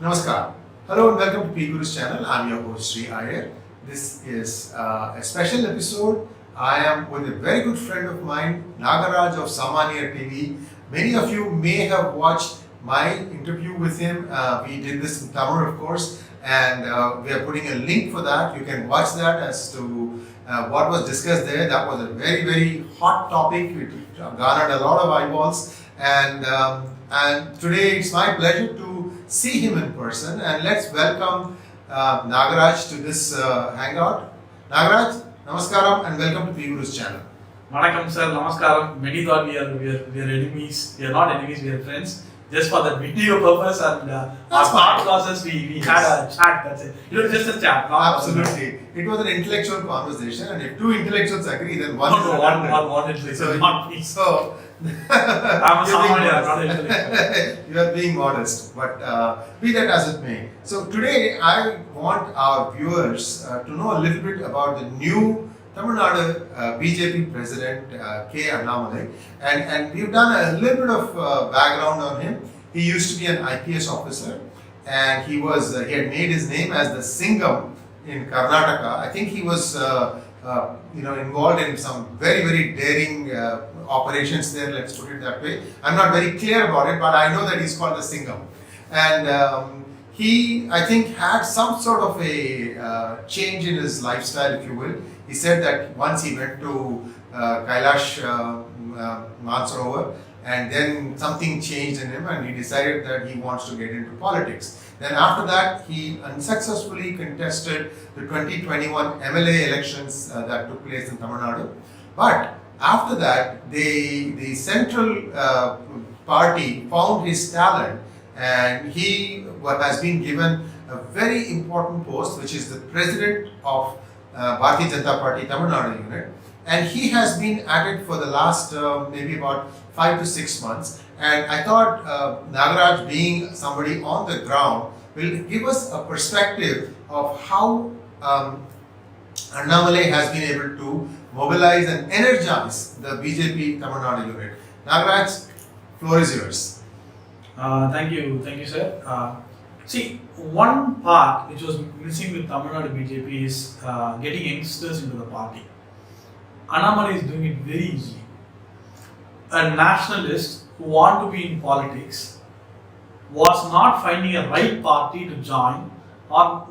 Namaskar. Hello and welcome to P Guru's channel. I'm your host Sri Iyer. This is a special episode. I am with a very good friend of mine, Nagaraj of Samaniya TV. Many of you may have watched my interview with him. We did this in Tamil, of course, and we are putting a link for that. You can watch that as to what was discussed there. That was a very, very hot topic. It garnered a lot of eyeballs, and today it's my pleasure to see him in person, and let's welcome Nagaraj to this hangout. Nagaraj, namaskaram and welcome to P Guru's channel. Vanakkam sir, namaskaram. Many thought we are enemies. We are not enemies, we are friends. Just for the video purpose and our thought process, we had a chat, that's it. It was just a chat. Absolutely. It was an intellectual conversation, and if two intellectuals agree, then one intellectual, so, not me. So, I'm a Samaniya, not intellectual. You are being modest, but be that as it may. So today I want our viewers to know a little bit about the new Tamil Nadu BJP President K. Annamalai, and we've done a little bit of background on him. He used to be an IPS officer, and he had made his name as the Singham in Karnataka. I think he was involved in some very, very daring operations there, let's put it that way. I'm not very clear about it, but I know that he's called the Singham. And he, I think, had some sort of a change in his lifestyle, if you will. He said that once he went to Kailash Mansarovar, and then something changed in him and he decided that he wants to get into politics. Then after that, he unsuccessfully contested the 2021 MLA elections that took place in Tamil Nadu. But after that, the central party found his talent, and he has been given a very important post, which is the president of Bharatiya Janata Party Tamil Nadu unit, and he has been at it for the last maybe about 5 to 6 months. And I thought Nagaraj, being somebody on the ground, will give us a perspective of how Annamalai has been able to mobilize and energize the BJP Tamil Nadu unit. Nagaraj, floor is yours. Thank you, sir. See, one part which was missing with Tamil Nadu BJP is getting youngsters into the party. Annamalai is doing it very easily. A nationalist who want to be in politics was not finding a right party to join, or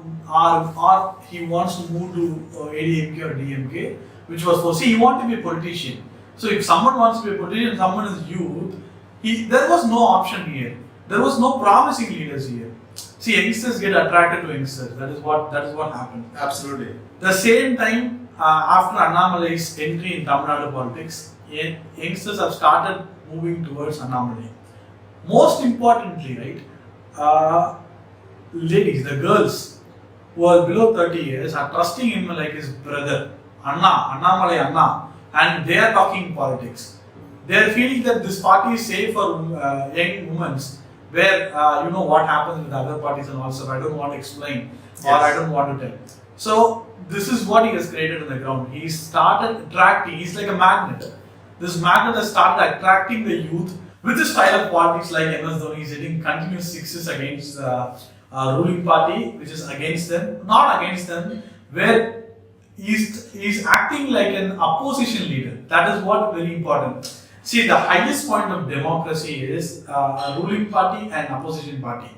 he wants to move to ADMK or DMK, which was for, see, he wants to be a politician. So if someone wants to be a politician, someone is youth, there was no option here. There was no promising leaders here. See, youngsters get attracted to youngsters. That is what happened. Absolutely. The same time, after Annamalai's entry in Tamil Nadu politics, youngsters have started moving towards Annamalai. Most importantly, right, ladies, the girls who are below 30 years are trusting him like his brother, Annamalai Anna, and they are talking politics. They are feeling that this party is safe for young women, where you know what happens with other parties and also I don't want to explain, or I don't want to tell. So this is what he has created on the ground. He started attracting, he's like a magnet. This magnet has started attracting the youth with the style of politics like MS Dhoni. He's hitting continuous sixes against the ruling party, which is against them, not against them, where he's acting like an opposition leader. That is what very important. See, the highest point of democracy is a ruling party and opposition party.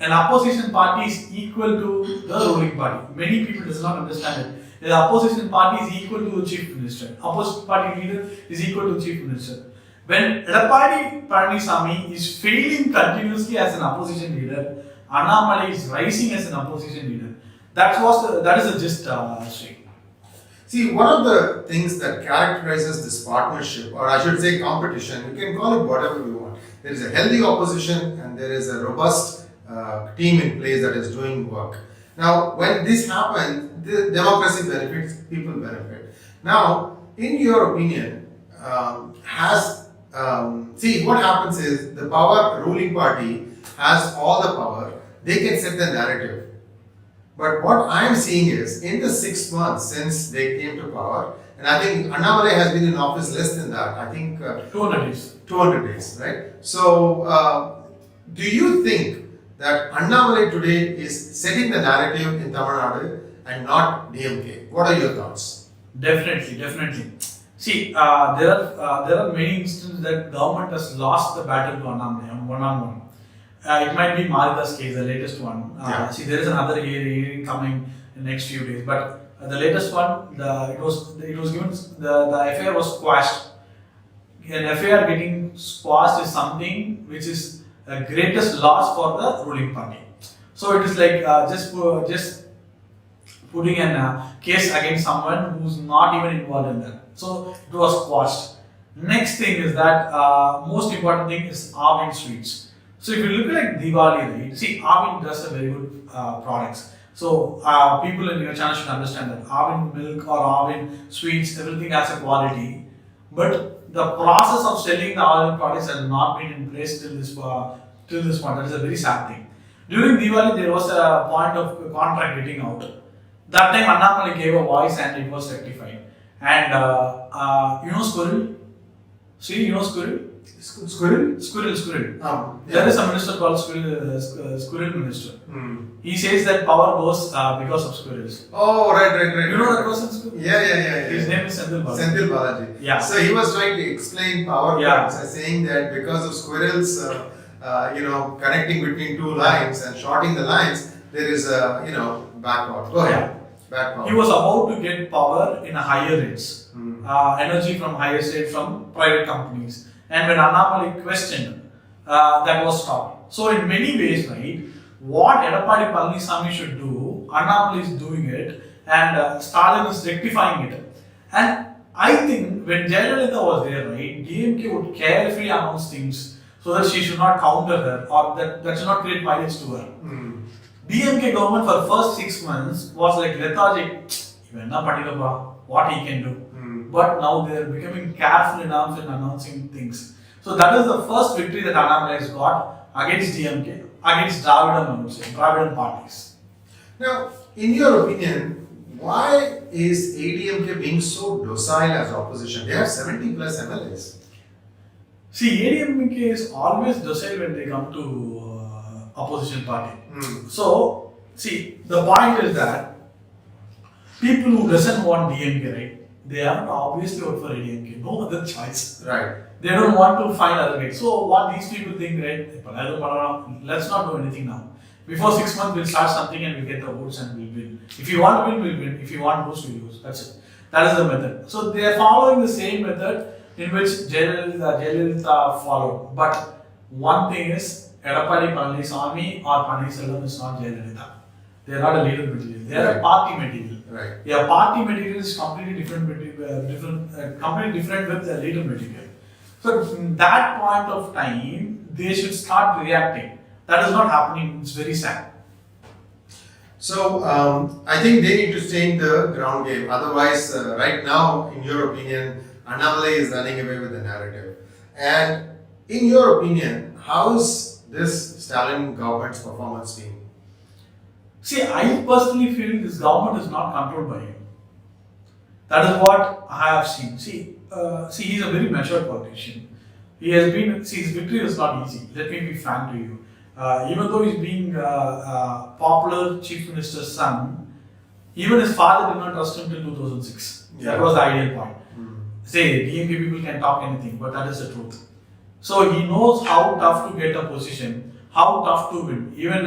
An opposition party is equal to the ruling party. Many people does not understand it. The opposition party is equal to the chief minister. Opposition party leader is equal to chief minister. When Edappadi Palaniswamy is failing continuously as an opposition leader, Annamalai is rising as an opposition leader. That is the gist, Sri. See, one of the things that characterizes this partnership, or I should say competition, you can call it whatever you want. There is a healthy opposition and there is a robust team in place that is doing work. Now, when this happens, the democracy benefits, people benefit. Now, in your opinion, see, what happens is the ruling party has all the power, they can set the narrative. But what I am seeing is, in the 6 months since they came to power, And I think Annamalai has been in office less than that. I think 200 days. 200 days, right? So, do you think that Annamalai today is setting the narrative in Tamil Nadu and not DMK? What are your thoughts? Definitely. See, there are many instances that government has lost the battle to Annamalai one-on-one. It might be Marida's case, the latest one. Yeah. See, there is another hearing coming in the next few days, but the latest one, it was given, the FIR was squashed. An FIR getting squashed is something which is the greatest loss for the ruling party. So it is like just putting a case against someone who's not even involved in that. So it was squashed. Next thing is that most important thing is Arvind Sweets. So if you look at like Diwali, right? See, Arvind does a very good products. So people in your channel should understand that Arvind milk or Arvind sweets, everything has a quality. But the process of selling the Arvind products has not been in place till this point. That is a very sad thing. During Diwali, there was a point of contract getting out. That time Annamalai gave a voice and it was rectified. And you know Squirrel? See, you know Squirrel? Squirrel? Squirrel. Yeah. There is a minister called Squirrel Minister. Hmm. He says that power goes because of squirrels. Oh, right. You know that person? Yeah. His name is Senthil Balaji. Senthil Balaji. Yeah. So he was trying to explain power plants by saying that because of squirrels, connecting between two lines and shorting the lines, there is a, backward. Go ahead. Backward. He was about to get power in a higher rates, energy from higher rates from private companies. And when Annamalai questioned, that was stopped. So in many ways, right, what Edappadi Palaniswamy should do, Annamalai is doing it, and Stalin is rectifying it. And I think when Jayalalitha was there, right, DMK would carefully announce things so that she should not counter her or that should not create mileage to her. DMK government for first 6 months was like lethargic. What he can do. But now they are becoming careful enough in announcing things. So that is the first victory that Annamalai has got against DMK, against Dravidan parties. Now, in your opinion, why is ADMK being so docile as opposition? They have 70 plus MLAs. See, ADMK is always docile when they come to opposition party. So, see, the point is that people who doesn't want DMK, right, they have to obviously vote for ADMK. No other choice. Right. They don't want to find other ways. So what these people think, right? Let's not do anything now. Before 6 months, we'll start something and we'll get the votes and we'll win. If you want to win, we'll win. If you want to lose, we'll lose. That's it. That is the method. So they are following the same method in which Jayalalitha followed. But one thing is, Edappadi Palaniswamy or Paneerselvam is not Jayalalitha. They are not a leader material. They are a party material. Right. Yeah, party material is completely different with the leader material. So from that point of time, they should start reacting. That is not happening. It's very sad. So I think they need to stay in the ground game. Otherwise, right now, in your opinion, Annamalai is running away with the narrative. And in your opinion, how is this Stalin government's performance been? See, I personally feel this government is not controlled by him. That is what I have seen. See, he's a very mature politician. He has been, his victory is not easy. Let me be frank to you. Even though he's being popular chief minister's son, even his father did not trust him till 2006. Yeah. That was the ideal point. Say, DMK people can talk anything, but that is the truth. So he knows how tough to get a position, how tough to win. Even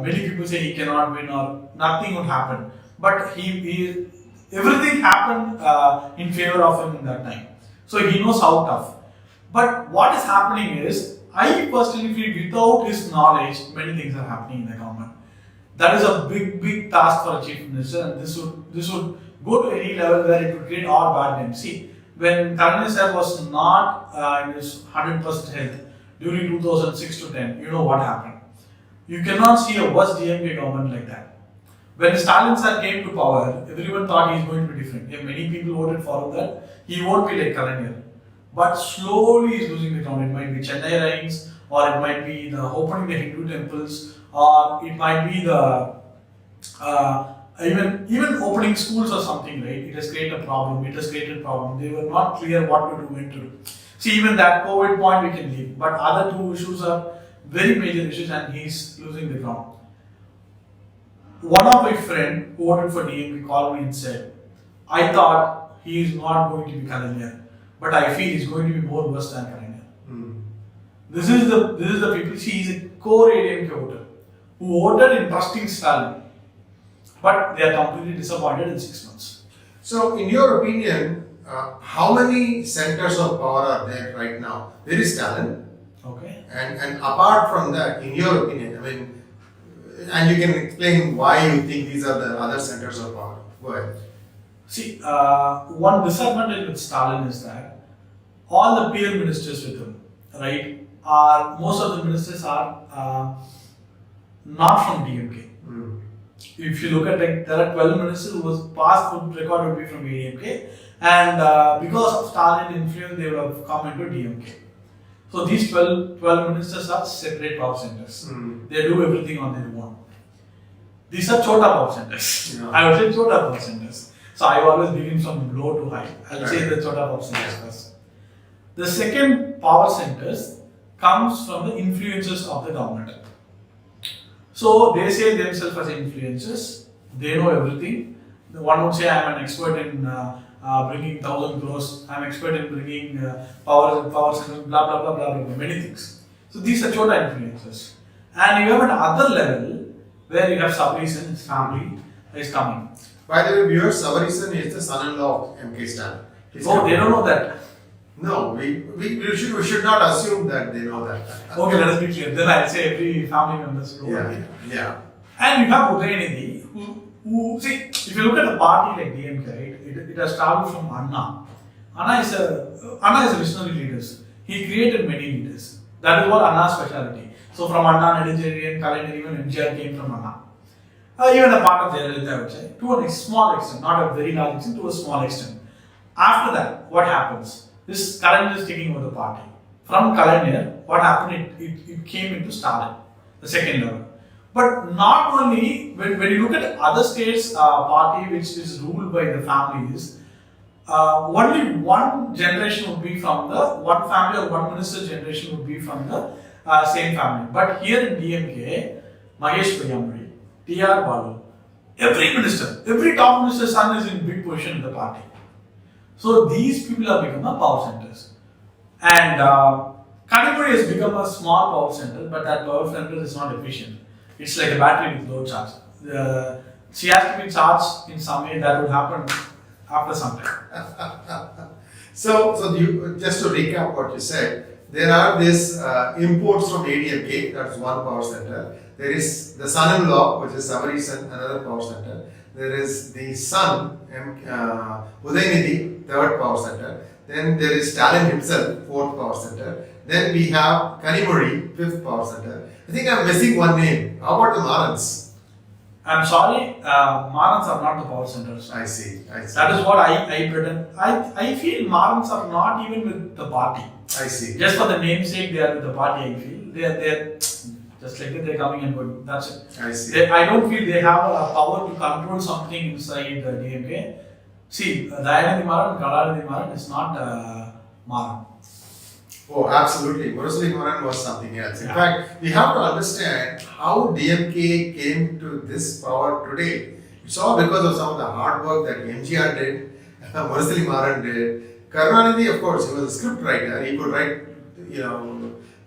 many people say he cannot win or nothing would happen. But everything happened in favor of him in that time. So he knows how tough. But what is happening is, I personally feel without his knowledge, many things are happening in the government. That is a big task for a chief minister, and this would go to any level where it would create all bad names. See, when Karnal sir was not in his 100% health during 2006 to 10, you know what happened. You cannot see a worse DMK government like that. When Stalin sir came to power, everyone thought he is going to be different. If many people voted for that, he won't be like Kalaignar. But slowly he is losing the ground. It might be Chennai riots, or it might be the opening the Hindu temples, or it might be the Even opening schools or something, right? It has created a problem. It has created a problem. They were not clear what to do, when to do. See, even that COVID point we can leave, but other two issues are very major issues, and he's losing the ground. One of my friend who voted for DMK called me and said, "I thought he is not going to be Kalaignar, but I feel he's going to be more worse than Kalaignar." This is the people. See, he's a core ADMK voter who voted in trusting Stalin, but they are completely disappointed in 6 months. So, in your opinion, how many centers of power are there right now? There is Stalin. Okay. And apart from that, in your opinion, I mean, and you can explain why you think these are the other centers of power. Go ahead. See, one disadvantage with Stalin is that all the peer ministers with him, right, most of the ministers are not from DMK. If you look at, like, there are 12 ministers whose past record would be from DMK, and because of Stalin influence, they would have come into DMK. So these 12 ministers are separate power centers. They do everything on their own. These are chota power centers. Yeah. I would say chota power centers. So I always begin from low to high. I'll say the chota power centers first. The second power centers comes from the influences of the government. So they say themselves as influencers. They know everything. One would say, "I am an expert in bringing 1,000 crores. I am expert in bringing power centers, blah blah blah blah blah, many things." So these are chota influencers. And you have another level where you have Sabarisan, his family is coming. By the way, viewers, Sabarisan is the son-in-law of MK Stalin. Oh, they don't know that. No, we should not assume that they know that. Okay, let us be clear. Then I'll say every family members know. Yeah. And you have Udayanithi, who see, if you look at a party like DMK, right, it has started from Anna. Anna is a visionary leader. He created many leaders. That is what Anna's specialty. So from Anna, Nedunchezhiyan, Kalaignar, even MGR came from Anna. Even a part of Jayalalitha, I would say, to a small extent, not a very large extent, to a small extent. After that, what happens? This Kalaignar is taking over the party. From Kalaignar, what happened? It came into Stalin, the second level. But not only, when you look at other states' party which is ruled by the families, only one generation would be from the one family, or one minister generation would be from the same family. But here in DMK, Mahesh Payyamuri, T.R. Balu, every minister, every top minister's son is in big position in the party. So these people have become a power centers. And Kanimuri has become a small power center, but that power center is not efficient. It's like a battery with low charge. She has to be charged in some way. That would happen after some time. So just to recap what you said, there are these imports from ADMK, that's one power center. There is the son-in-law, which is Sabarisan, another power center. There is the son, Udayanithi, third power center. Then there is Stalin himself, fourth power center. Then we have Kanimuri, fifth power center. I think I'm missing one name. How about the Marans? I'm sorry, Marans are not the power centers. I see. That is what I pretend. I feel Marans are not even with the party. I see. Just for the namesake, they are with the party. I feel they're just like that. They're coming and going. That's it. I see. I don't feel they have a power to control something inside the DMK. See, Dayanidhi Maran, Kalaignar Maran is not Maran. Oh, absolutely. Murasali Maran was something else. In fact, we have to understand how DMK came to this power today. It's all because of some of the hard work that MGR did, Murasali Maran did. Karunanidhi, of course, he was a script writer. He could write,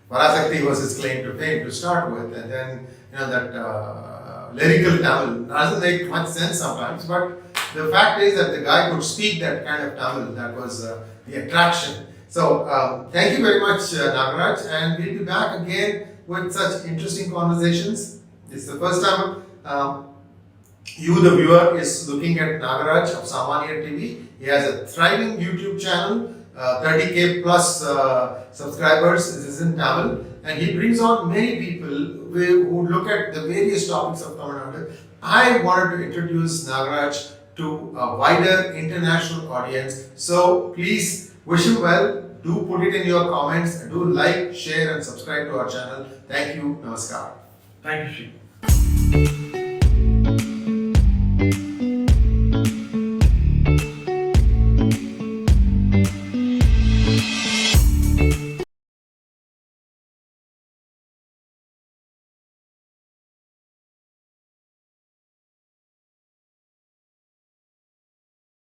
Parasakti was his claim to fame to start with. And then, that lyrical Tamil doesn't make much sense sometimes, but the fact is that the guy could speak that kind of Tamil. That was the attraction. So, thank you very much, Nagaraj, and we'll be back again with such interesting conversations. This is the first time you, the viewer, is looking at Nagaraj of Samanya TV. He has a thriving YouTube channel, 30k plus subscribers. This is in Tamil, and he brings on many people who look at the various topics of Tamil Nadu. I wanted to introduce Nagaraj to a wider international audience. So please wish him well. Do put it in your comments. Do like, share and subscribe to our channel. Thank you. Namaskar. Thank you, Shri.